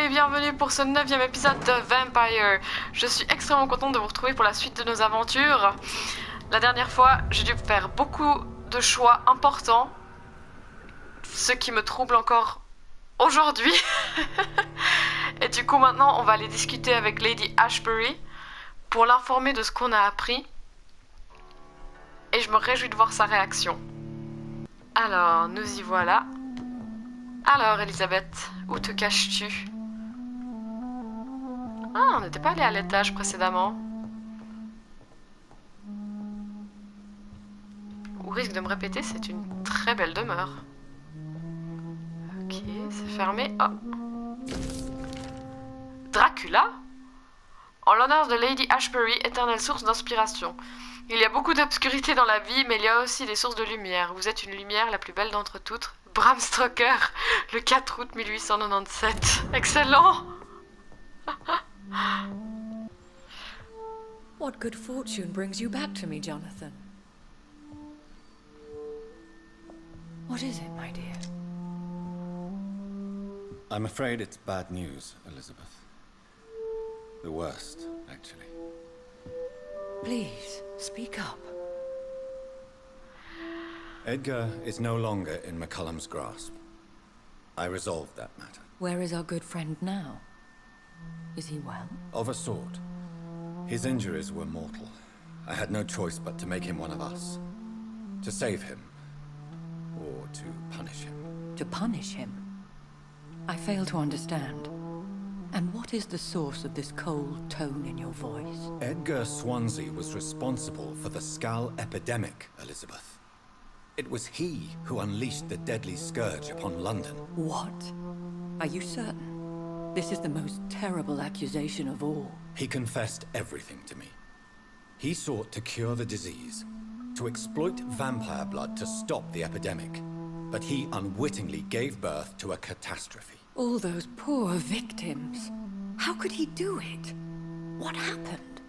et bienvenue pour ce 9e épisode de Vampyr. Je suis extrêmement contente de vous retrouver pour la suite de nos aventures. La dernière fois, j'ai dû faire beaucoup de choix importants, ce qui me trouble encore aujourd'hui. Et du coup maintenant, on va aller discuter avec Lady Ashbury pour l'informer de ce qu'on a appris. Et je me réjouis de voir sa réaction. Alors, nous y voilà. Alors, Elisabeth, où te caches-tu? Ah, on n'était pas allé à l'étage précédemment. Au risque de me répéter, c'est une très belle demeure. Ok, c'est fermé. Oh. Dracula? En l'honneur de Lady Ashbury, éternelle source d'inspiration. Il y a beaucoup d'obscurité dans la vie, mais il y a aussi des sources de lumière. Vous êtes une lumière, la plus belle d'entre toutes. Bram Stoker, le 4 août 1897. Excellent! What good fortune brings you back to me, Jonathan? What is it, my dear? I'm afraid it's bad news, Elisabeth. The worst, actually. Please, speak up. Edgar is no longer in McCullum's grasp. I resolved that matter. Where is our good friend now? Is he well? Of a sort. His injuries were mortal. I had no choice but to make him one of us. To save him. Or to punish him. To punish him? I fail to understand. And what is the source of this cold tone in your voice? Edgar Swansea was responsible for the Skull epidemic, Elisabeth. It was he who unleashed the deadly scourge upon London. What? Are you certain? This is the most terrible accusation of all. He confessed everything to me. He sought to cure the disease, to exploit vampire blood to stop the epidemic. But he unwittingly gave birth to a catastrophe. All those poor victims. How could he do it? What happened?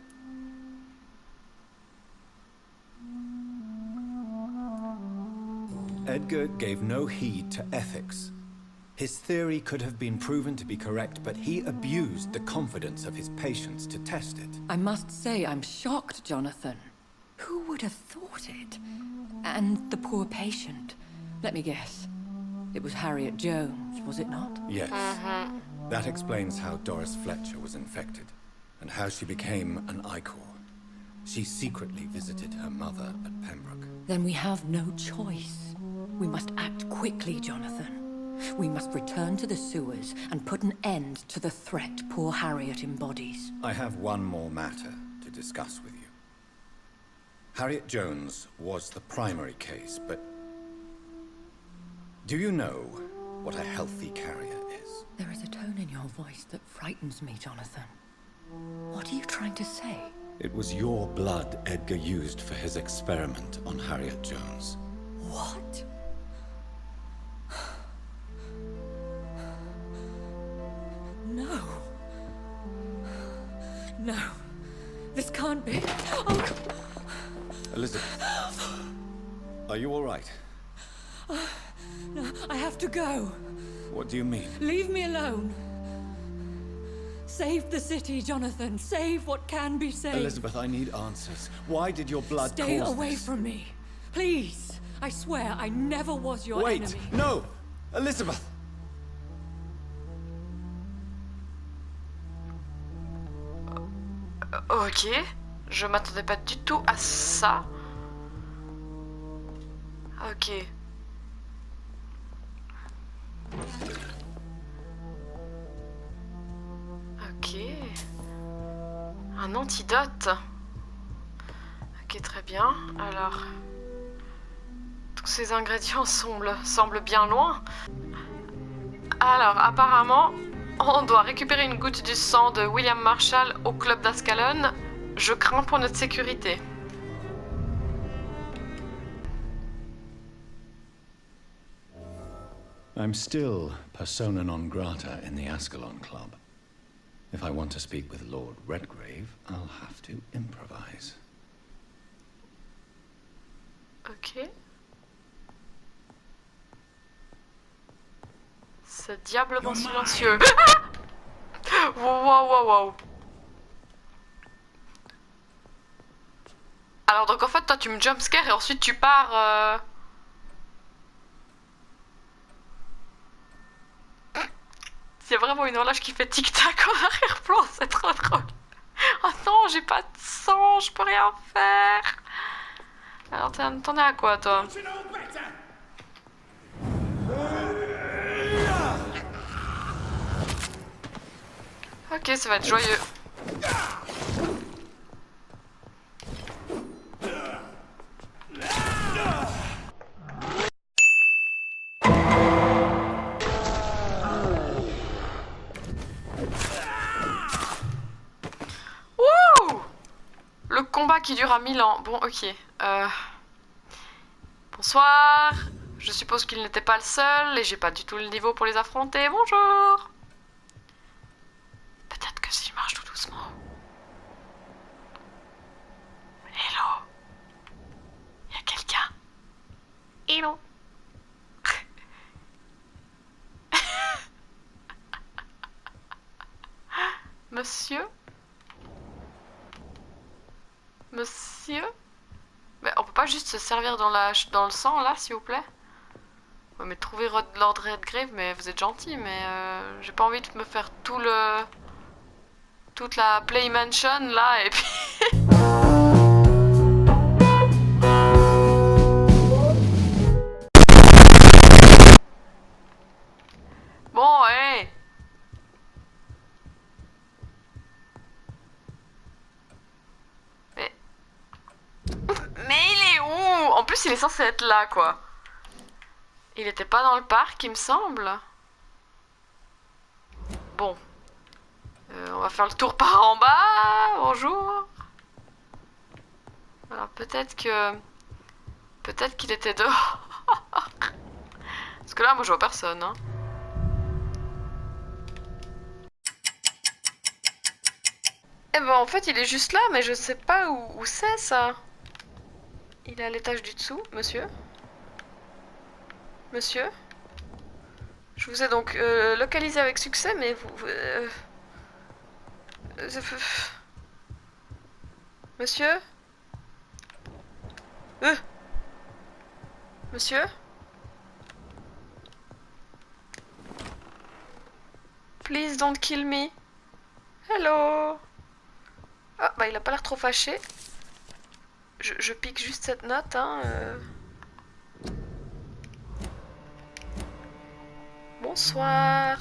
Edgar gave no heed to ethics. His theory could have been proven to be correct, but he abused the confidence of his patients to test it. I must say I'm shocked, Jonathan. Who would have thought it? And the poor patient. Let me guess. It was Harriet Jones, was it not? Yes. That explains how Doris Fletcher was infected, and how she became an ichor. She secretly visited her mother at Pembroke. Then we have no choice. We must act quickly, Jonathan. We must return to the sewers and put an end to the threat poor Harriet embodies. I have one more matter to discuss with you. Harriet Jones was the primary case, but do you know what a healthy carrier is? There is a tone in your voice that frightens me, Jonathan. What are you trying to say? It was your blood Edgar used for his experiment on Harriet Jones. What? No. No. This can't be. Oh. Elizabeth, are you all right? No, I have to go. What do you mean? Leave me alone. Save the city, Jonathan. Save what can be saved. Elizabeth, I need answers. Why did your blood Stay cause away this? from me. Please. I swear I never was your Wait! enemy. No! Elizabeth! Ok, je m'attendais pas du tout à ça. Ok. Ok. Un antidote. Ok, très bien. Alors, tous ces ingrédients semblent bien loin. Alors, apparemment, on doit récupérer une goutte du sang de William Marshall au club d'Ascalon. Je crains pour notre sécurité. I'm still persona non grata in the Ascalon Club. If I want to speak with Lord Redgrave, I'll have to improvise. Ok. C'est diablement silencieux. Ah! Wow. Alors donc en fait toi tu me jumpscare et ensuite tu pars... Il y a vraiment une horloge qui fait tic-tac en arrière-plan, c'est trop drôle. Oh non, j'ai pas de sang, je peux rien faire. Alors t'en es à quoi toi? Ok, ça va être joyeux. Wouh! Le combat qui dure à 1000 ans. Bon, ok. Bonsoir. Je suppose qu'il n'était pas le seul et j'ai pas du tout le niveau pour les affronter. Bonjour. Peut-être que si je marche tout doucement. Hello. Y a quelqu'un? Hello. Monsieur? Monsieur? Mais on peut pas juste se servir dans le sang là, s'il vous plaît? Ouais, mais trouver Lord Redgrave, mais vous êtes gentil, mais j'ai pas envie de me faire toute la Play Mansion là et puis. Bon, ouais. Mais il est où? En plus, il est censé être là, quoi. Il était pas dans le parc, il me semble. Bon. On va faire le tour par en bas. Bonjour. Alors, peut-être qu'il était dehors. Parce que là, moi, je vois personne, hein. Eh ben, en fait, il est juste là, mais je sais pas où c'est, ça. Il est à l'étage du dessous, monsieur. Monsieur? Je vous ai donc localisé avec succès, mais Monsieur? Monsieur? Please don't kill me. Hello. Ah, bah il a pas l'air trop fâché. Je pique juste cette note, hein. Bonsoir.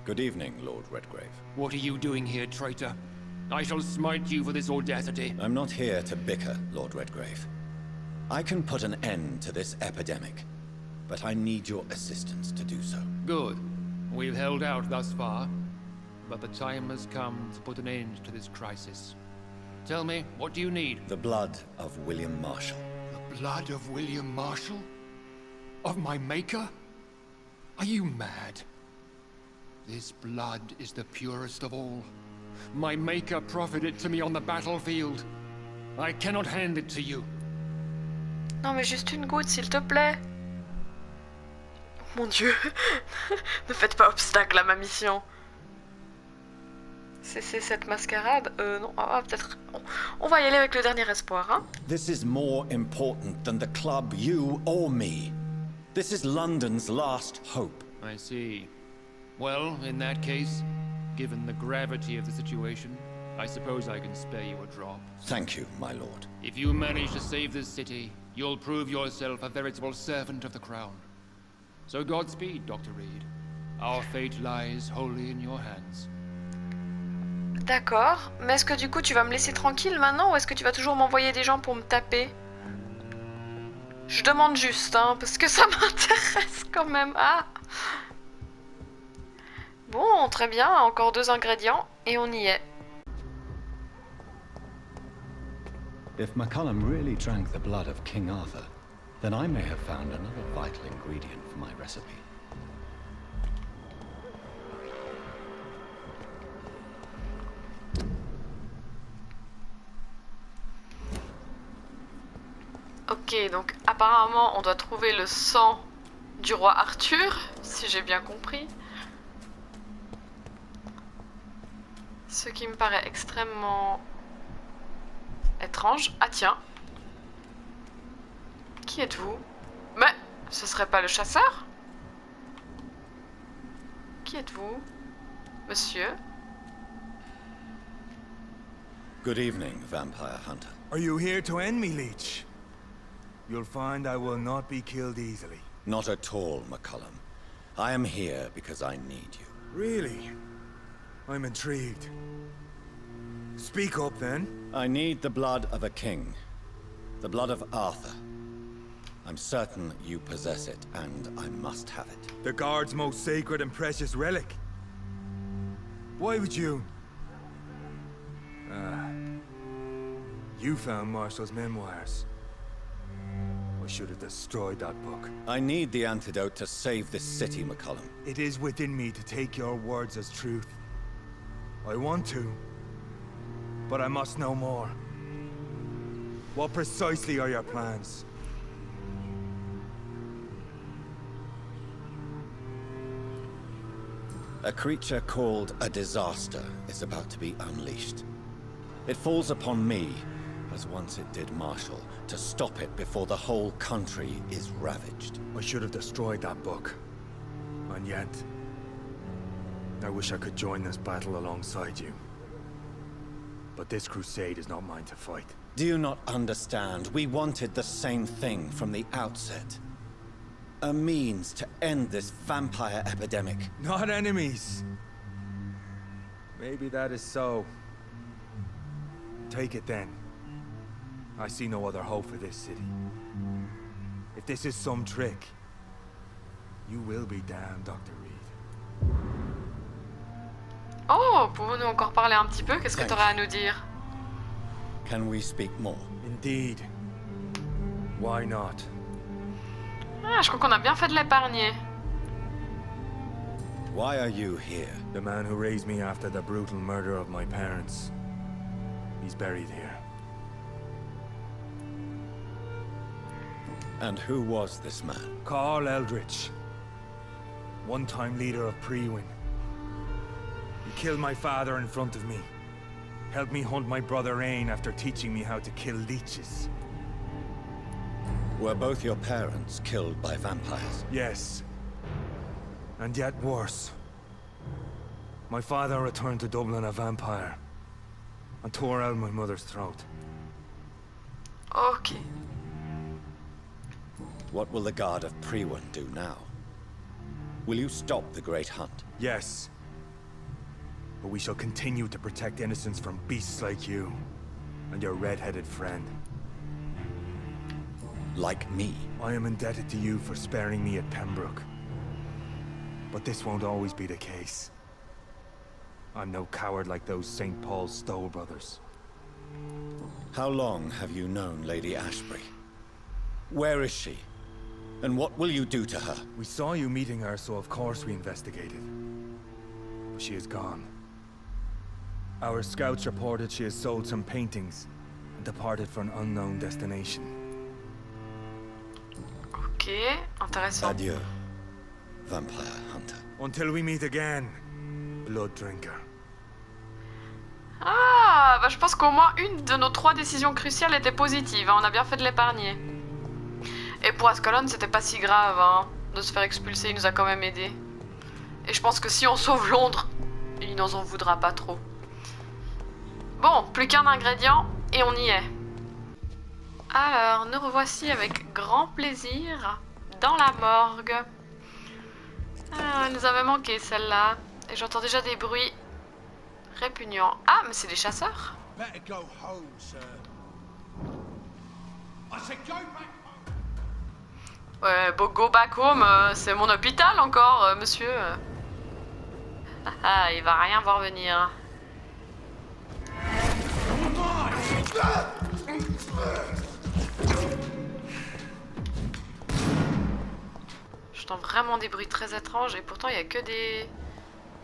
Good evening, Lord Redgrave. What are you doing here, traitor? I shall smite you for this audacity. I'm not here to bicker, Lord Redgrave. I can put an end to this epidemic, but I need your assistance to do so. Good. We've held out thus far, but the time has come to put an end to this crisis. Tell me, what do you need? The blood of William Marshall. The blood of William Marshall? Of my maker? Are you mad? This blood is the purest of all. My maker proffered it to me on the battlefield. I cannot hand it to you. Non mais juste une goutte, s'il te plaît. Mon Dieu. Ne faites pas obstacle à ma mission. C'est cette mascarade? Non, peut-être... On va y aller avec le dernier espoir, hein? This is more important than the club, you or me. This is London's last hope. I see. Well, in that case, given the gravity of the situation, I suppose I can spare you a drop. Thank you, my lord. If you manage to save this city, you'll prove yourself a veritable servant of the crown. So Godspeed, Dr. Reed. Our fate lies wholly in your hands. D'accord, mais est-ce que du coup tu vas me laisser tranquille maintenant ou est-ce que tu vas toujours m'envoyer des gens pour me taper? Je demande juste, hein, parce que ça m'intéresse quand même. Ah. Bon, très bien, encore 2 ingrédients et on y est. If McCullum really drank the blood of King Arthur, then I may have found another vital ingredient for my recipe. Ok, donc apparemment on doit trouver le sang du roi Arthur, si j'ai bien compris. Ce qui me paraît extrêmement étrange. Ah tiens. Qui êtes-vous? Mais ce serait pas le chasseur? Qui êtes-vous, monsieur? Good evening, Vampire Hunter. Are you here to end me, Leech? You'll find I will not be killed easily. Not at all, McCullum. I am here because I need you. Really? I'm intrigued. Speak up, then. I need the blood of a king. The blood of Arthur. I'm certain you possess it, and I must have it. The Guard's most sacred and precious relic. Why would you... You found Marshall's memoirs. I should have destroyed that book. I need the antidote to save this city, McCullum. It is within me to take your words as truth. I want to, but I must know more. What precisely are your plans? A creature called a disaster is about to be unleashed. It falls upon me, as once it did Marshall, to stop it before the whole country is ravaged. I should have destroyed that book. And yet... I wish I could join this battle alongside you. But this crusade is not mine to fight. Do you not understand? We wanted the same thing from the outset. A means to end this vampire epidemic. Not enemies! Maybe that is so. Take it then. I see no other hope for this city. If this is some trick, you will be damned, Dr. Reed. Oh, pouvons-nous encore parler un petit peu? Qu'est-ce que tu aurais à nous dire? Can we speak more? Indeed. Why not? Ah, je crois qu'on a bien fait de l'épargner. Why are you here? The man who raised me after the brutal murder of my parents. He's buried here. And who was this man? Carl Eldritch. One-time leader of Priwen. He killed my father in front of me. Helped me hunt my brother Ain after teaching me how to kill leeches. Were both your parents killed by vampires? Yes. And yet worse. My father returned to Dublin a vampire. And tore out my mother's throat. Ok. What will the Guard of Priwen do now? Will you stop the Great Hunt? Yes. But we shall continue to protect innocents from beasts like you. And your red-headed friend. Like me? I am indebted to you for sparing me at Pembroke. But this won't always be the case. I'm no coward like those St. Paul's Stowe brothers. How long have you known Lady Ashbury? Where is she? And what will you do to her? We saw you meeting her, so of course we investigated. But she is gone. Our scouts reported she has sold some paintings and departed for an unknown destination. Ok, intéressant. Adieu, Vampire Hunter. Until we meet again, Blood Drinker. Ah, bah je pense qu'au moins une de nos 3 décisions cruciales était positive, hein. On a bien fait de l'épargner. Et pour Ascalon, c'était pas si grave, hein, de se faire expulser, il nous a quand même aidé. Et je pense que si on sauve Londres, il n'en en voudra pas trop. Bon, plus qu'un ingrédient, et on y est. Alors, nous revoici avec grand plaisir dans la morgue. Ah, elle nous avait manqué celle-là. Et j'entends déjà des bruits répugnants. Ah, mais c'est des chasseurs. Better go home, sir. I said go back home. Ouais, go back home, c'est mon hôpital encore, monsieur. Ah, il va rien voir venir. J'entends vraiment des bruits très étranges et pourtant il n'y a que des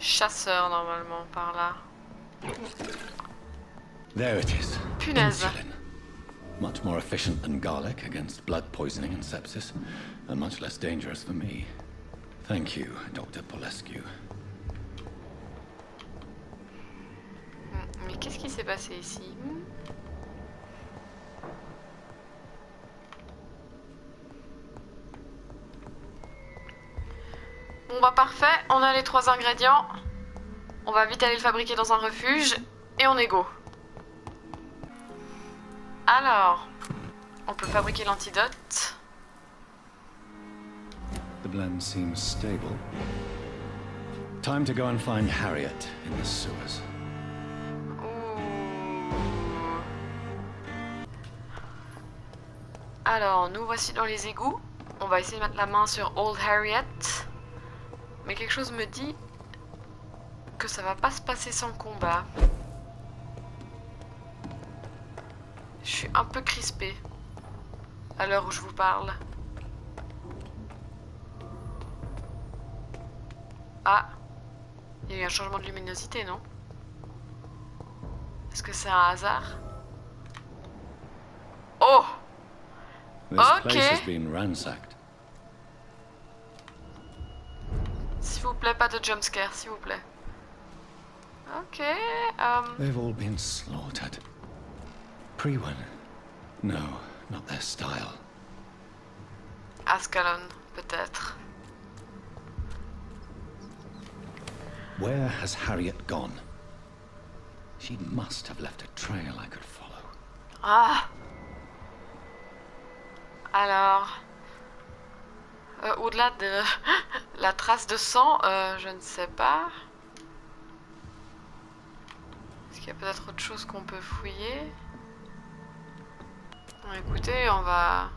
chasseurs normalement par là. There it is. Punaise. Insulin. Much more efficient than garlic against blood poisoning and sepsis, and much less dangerous for me. Thank you, Dr. Polescu. passé ici? Bon bah parfait, on a les 3 ingrédients. On va vite aller le fabriquer dans un refuge et on est go. Alors, on peut fabriquer l'antidote. The blend seems stable. Time to go and find Harriet in the sewers. Alors, nous voici dans les égouts. On va essayer de mettre la main sur Old Harriet. Mais quelque chose me dit que ça va pas se passer sans combat. Je suis un peu crispée à l'heure où je vous parle. Ah, il y a eu un changement de luminosité, non? Est-ce que c'est un hasard? Oh! This place has been ransacked. S'il vous plaît, pas de jumpscare, s'il vous plaît. Ok, They've all been slaughtered. Pre-one? No, not their style. Ascalon, peut-être. Where has Harriet gone? She must have left a trail I could follow. Ah! Alors... au-delà de la trace de sang, je ne sais pas. Est-ce qu'il y a peut-être autre chose qu'on peut fouiller? Écoutez, on va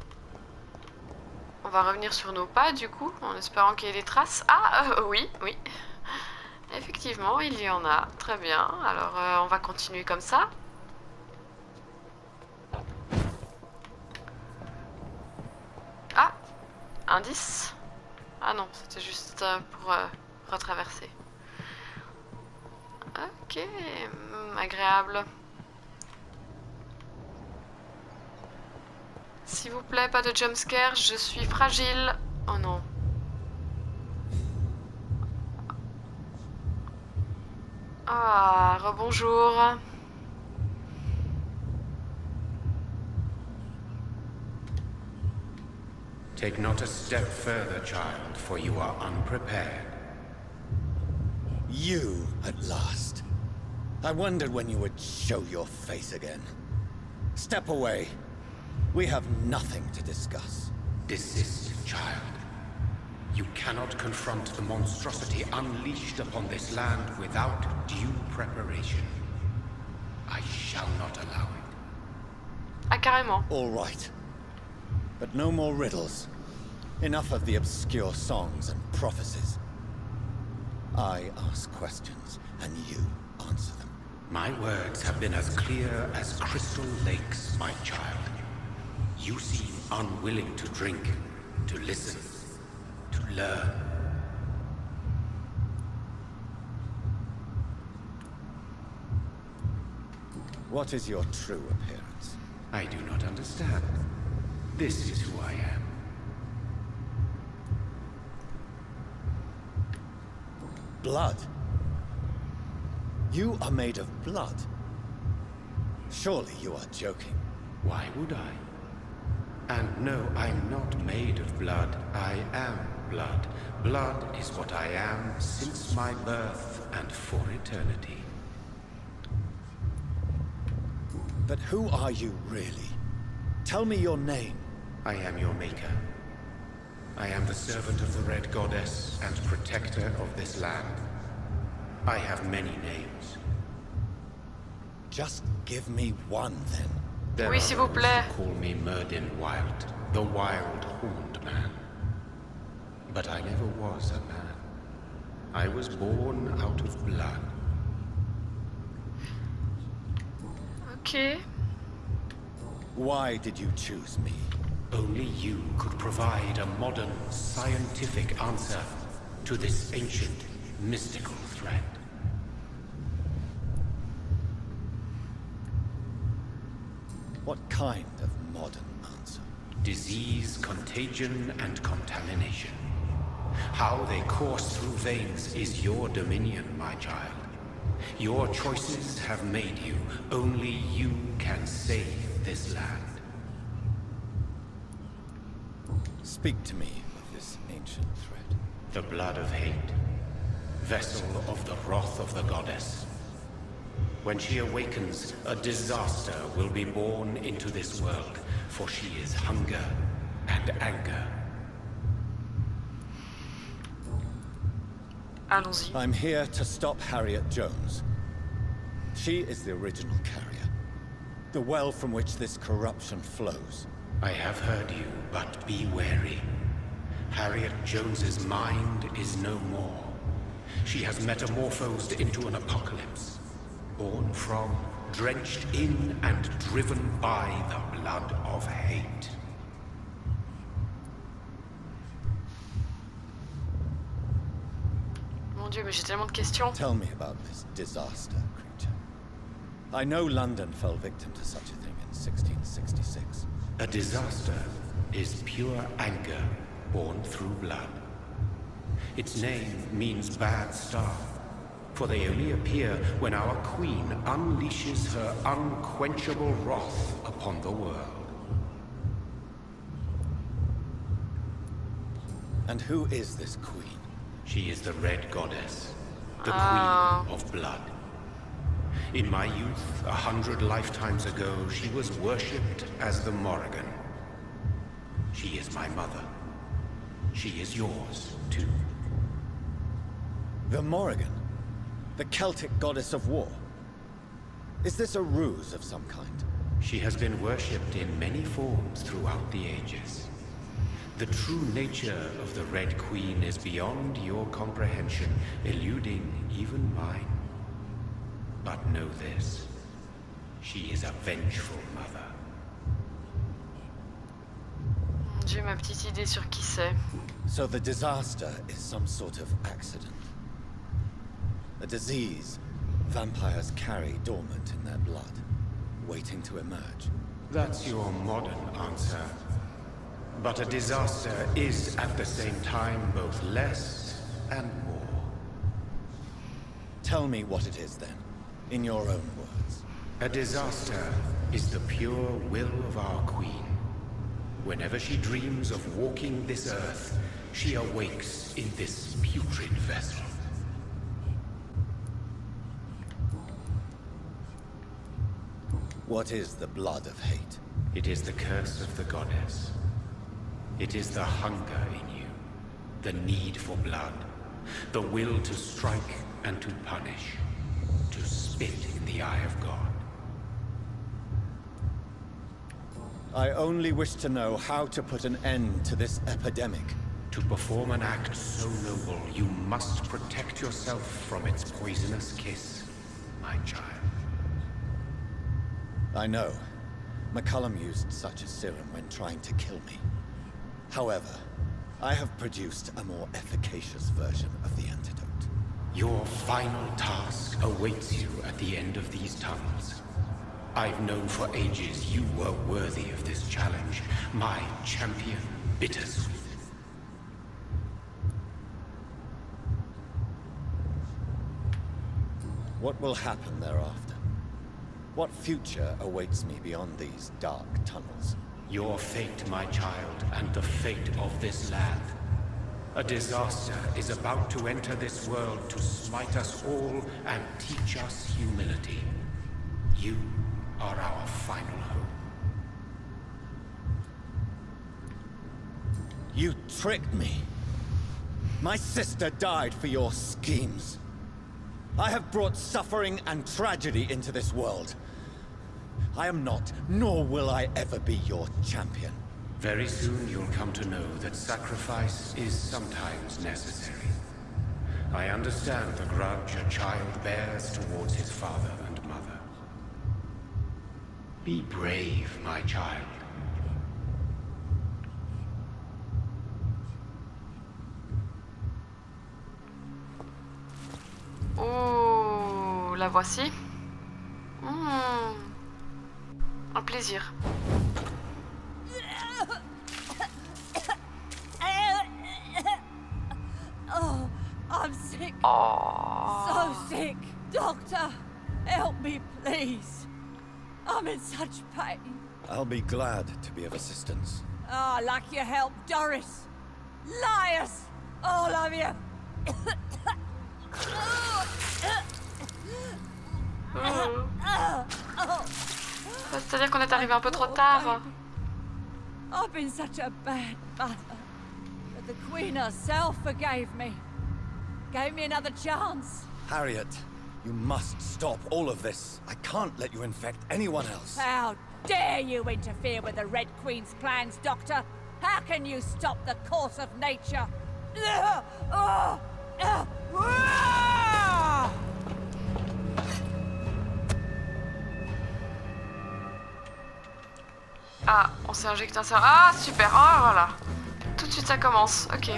revenir sur nos pas du coup, en espérant qu'il y ait des traces. Ah, oui, oui. Effectivement, il y en a. Très bien. Alors, on va continuer comme ça. Ah! Indice? Ah non, c'était juste pour retraverser. Ok, agréable. S'il vous plaît, pas de jumpscare, je suis fragile. Oh non. Ah, rebonjour. Take not a step further, child, for you are unprepared. You, at last. I wondered when you would show your face again. Step away. We have nothing to discuss. Desist, child. You cannot confront the monstrosity unleashed upon this land without due preparation. I shall not allow it. Ah, carrément. All right. But no more riddles. Enough of the obscure songs and prophecies. I ask questions, and you answer them. My words have been as clear as crystal lakes, my child. You seem unwilling to drink, to listen, to learn. What is your true appearance? I do not understand. This is who I am. Blood? You are made of blood. Surely you are joking. Why would I? And no, I'm not made of blood. I am blood. Blood is what I am since my birth and for eternity. But who are you really? Tell me your name. I am your maker. I am the servant of the Red Goddess and protector of this land. I have many names. Just give me one, then. There Oui, are s'il vous those plaît. who call me Merdin Wild, the Wild Horned Man. But I never was a man. I was born out of blood. Ok. Why did you choose me? Only you could provide a modern, scientific answer to this ancient, mystical threat. What kind of modern answer? Disease, contagion, and contamination. How they course through veins is your dominion, my child. Your choices have made you. Only you can save this land. Speak to me of this ancient thread. The blood of hate. Vessel of the wrath of the goddess. When she awakens, a disaster will be born into this world, for she is hunger and anger. Allons-y. I'm here to stop Harriet Jones. She is the original carrier. The well from which this corruption flows. I have heard you, but be wary. Harriet Jones's mind is no more. She has metamorphosed into an apocalypse. Born from, drenched in, and driven by the blood of hate. Mon Dieu, mais j'ai tellement de questions. Tell me about this disaster, creature. I know London fell victim to such a thing in 1666. A disaster is pure anger born through blood. Its name means bad star, for they only appear when our queen unleashes her unquenchable wrath upon the world. And who is this queen? She is the Red Goddess, the Queen of Blood. In my youth, 100 lifetimes ago, she was worshipped as the Morrigan. She is my mother. She is yours, too. The Morrigan? The Celtic goddess of war? Is this a ruse of some kind? She has been worshipped in many forms throughout the ages. The true nature of the Red Queen is beyond your comprehension, eluding even mine. But know this, she is a vengeful mother. J'ai ma petite idée sur qui c'est. So the disaster is some sort of accident. A disease vampires carry dormant in their blood, waiting to emerge. That's your modern answer. But a disaster is at the same time both less and more. Tell me what it is then, in your own words. A disaster is the pure will of our queen. Whenever she dreams of walking this earth, she awakes in this putrid vessel. What is the blood of hate? It is the curse of the goddess. It is the hunger in you, the need for blood, the will to strike and to punish, to spit in the eye of God. I only wish to know how to put an end to this epidemic. To perform an act so noble, you must protect yourself from its poisonous kiss, my child. I know. McCullum used such a serum when trying to kill me. However, I have produced a more efficacious version of the antidote. Your final task awaits you at the end of these tunnels. I've known for ages you were worthy of this challenge, my champion, Bittersweet. What will happen thereafter? What future awaits me beyond these dark tunnels? Your fate, my child, and the fate of this land. A disaster is about to enter this world to smite us all and teach us humility. You are our final hope. You tricked me. My sister died for your schemes. I have brought suffering and tragedy into this world. I am not, nor will I ever be your champion. Very soon you'll come to know that sacrifice is sometimes necessary. I understand the grudge a child bears towards his father and mother. Be brave, my child. Oh, la voici. Un plaisir. Oh, I'm sick. Oh. So sick. Doctor, help me, please. I'm in such pain. I'll be glad to be of assistance. Ah, like your help, Doris. Liars, all of you. C'est-à-dire qu'on est arrivé un peu trop tard. I've been such a bad mother. But the Queen herself forgave me. Gave me another chance. Harriet, you must stop all of this. I can't let you infect anyone else. How dare you interfere with the Red Queen's plans, Doctor? How can you stop the course of nature? Ah, on s'est injecté un cerveau. Ah, super. Oh, voilà. Tout de suite, ça commence. Ok.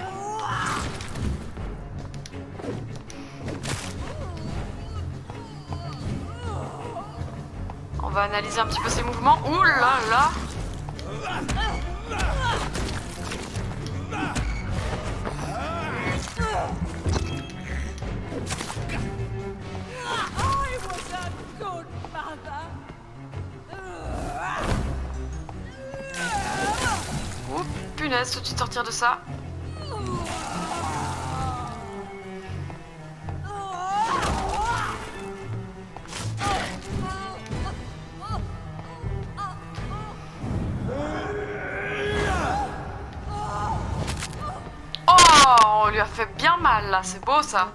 On va analyser un petit peu ses mouvements. Ouh là là. I was a good mother. Ouh, punaise, tout de suite sortir de ça. Oh, on lui a fait bien mal là, c'est beau ça.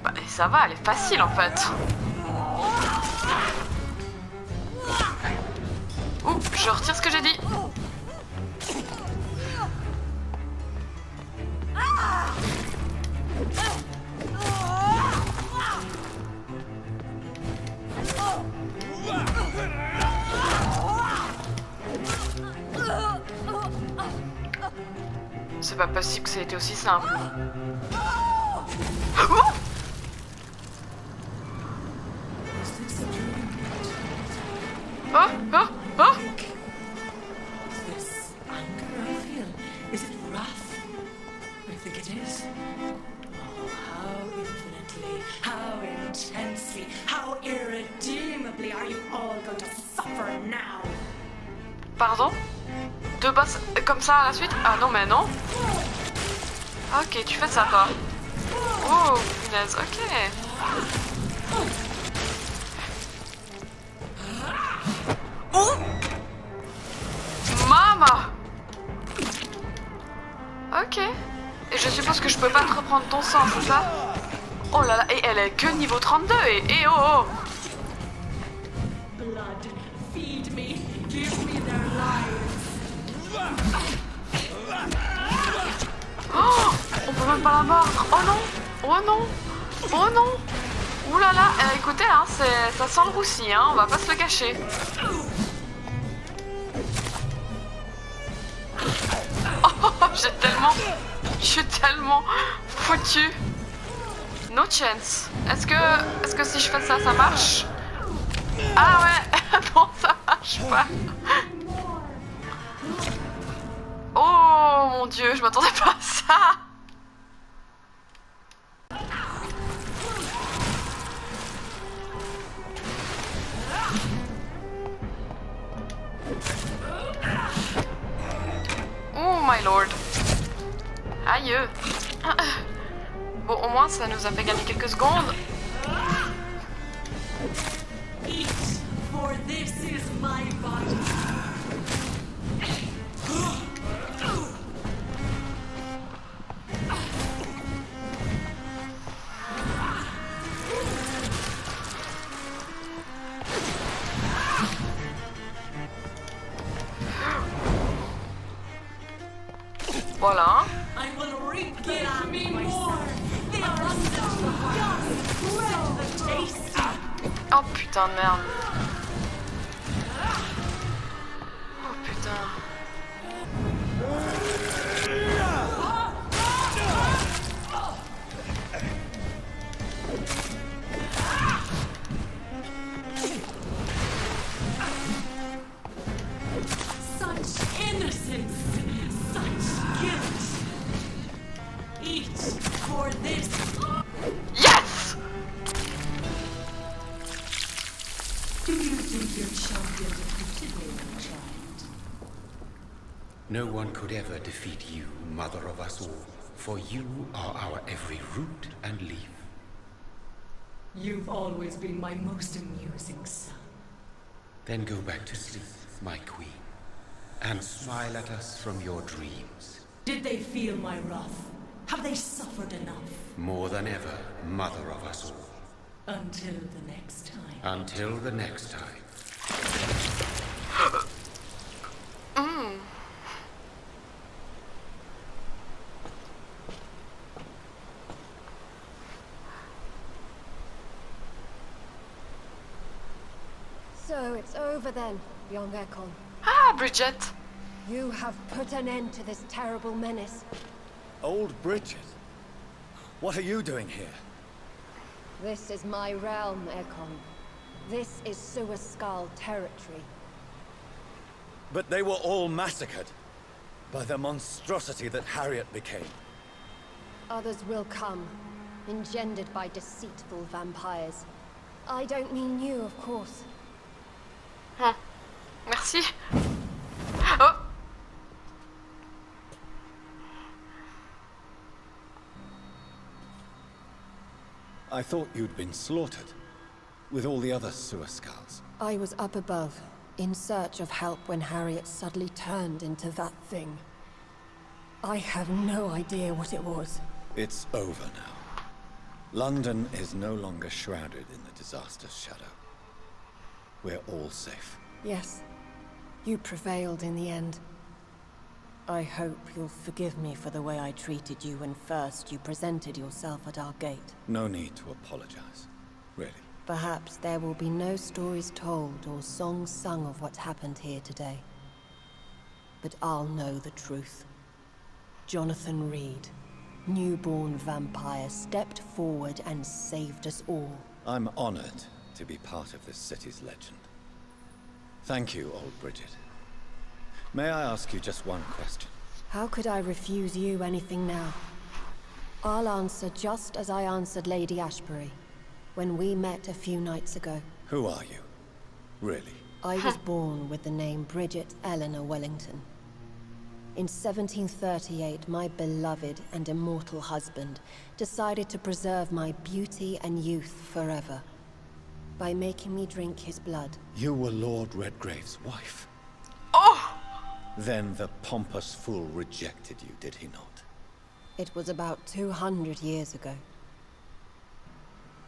Bah, et ça va, elle est facile en fait. Ouh, je retire ce que j'ai dit. C'est pas possible que ça ait été aussi simple. Oh! Oh, oh, oh! This anger I feel, is it wrath? I think it is. Oh, how infinitely, how intensely, how irredeemably are you all going to suffer now? Pardon? Deux boss comme ça à la suite? Ah non mais non. Ok, tu fais ça toi. Oh, punaise, ok. Oh! Mama! Ok. Et je suppose que je peux pas te reprendre ton sang, c'est ça? Oh là là, et elle est que niveau 32 et oh oh! Blood, feed me, give me their lives. Oh, on peut même pas la mordre. Oh non. Oh non. Oh non. Ouh là là. Écoutez, hein, ça sent le roussi, hein. On va pas se le cacher. Oh, je suis tellement foutu. No chance. Est-ce que si je fais ça, ça marche? Ah ouais. Non, ça marche pas. Oh mon dieu, je m'attendais pas à ça. Oh my lord. Aïe. Bon, au moins ça nous a fait gagner quelques secondes. Eat, for this is my body. Voilà. I will reap the land myself. They are unsuch the taste. Oh putain de merde. Oh putain. champion defeated me, my child. No one could ever defeat you, mother of us all, for you are our every root and leaf. You've always been my most amusing son. Then go back to sleep, my queen, and smile at us from your dreams. Did they feel my wrath? Have they suffered enough? More than ever, mother of us all. Until the next time. Until the next time. So it's over then, young Ekon. Ah, Bridget. You have put an end to this terrible menace. Old Bridget? What are you doing here? This is my realm, Ekon. This is Suascal territory. But they were all massacred by the monstrosity that Harriet became. Others will come, engendered by deceitful vampires. I don't mean you, of course. Merci. Oh. I thought you'd been slaughtered, with all the other Suascals. I was up above, in search of help when Harriet suddenly turned into that thing. I have no idea what it was. It's over now. London is no longer shrouded in the disaster's shadow. We're all safe. Yes, you prevailed in the end. I hope you'll forgive me for the way I treated you when first you presented yourself at our gate. No need to apologize, really. Perhaps there will be no stories told or songs sung of what happened here today. But I'll know the truth. Jonathan Reed, newborn vampire, stepped forward and saved us all. I'm honored to be part of this city's legend. Thank you, old Bridget. May I ask you just one question? How could I refuse you anything now? I'll answer just as I answered Lady Ashbury when we met a few nights ago. Who are you? Really? I was born with the name Bridget Eleanor Wellington. In 1738, my beloved and immortal husband decided to preserve my beauty and youth forever by making me drink his blood. You were Lord Redgrave's wife. Oh! Then the pompous fool rejected you, did he not? It was about 200 years ago.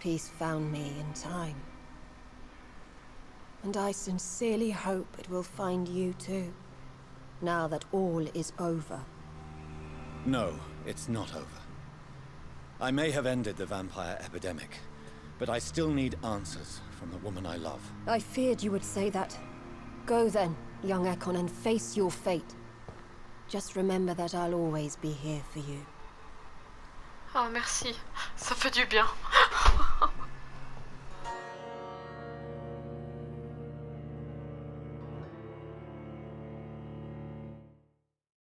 Peace found me in time. And I sincerely hope it will find you too, now that all is over. No, it's not over. I may have ended the vampire epidemic, but I still need answers from the woman I love. I feared you would say that. Go then, young Ekon, and face your fate. Just remember that I'll always be here for you. Oh, merci. Ça fait du bien.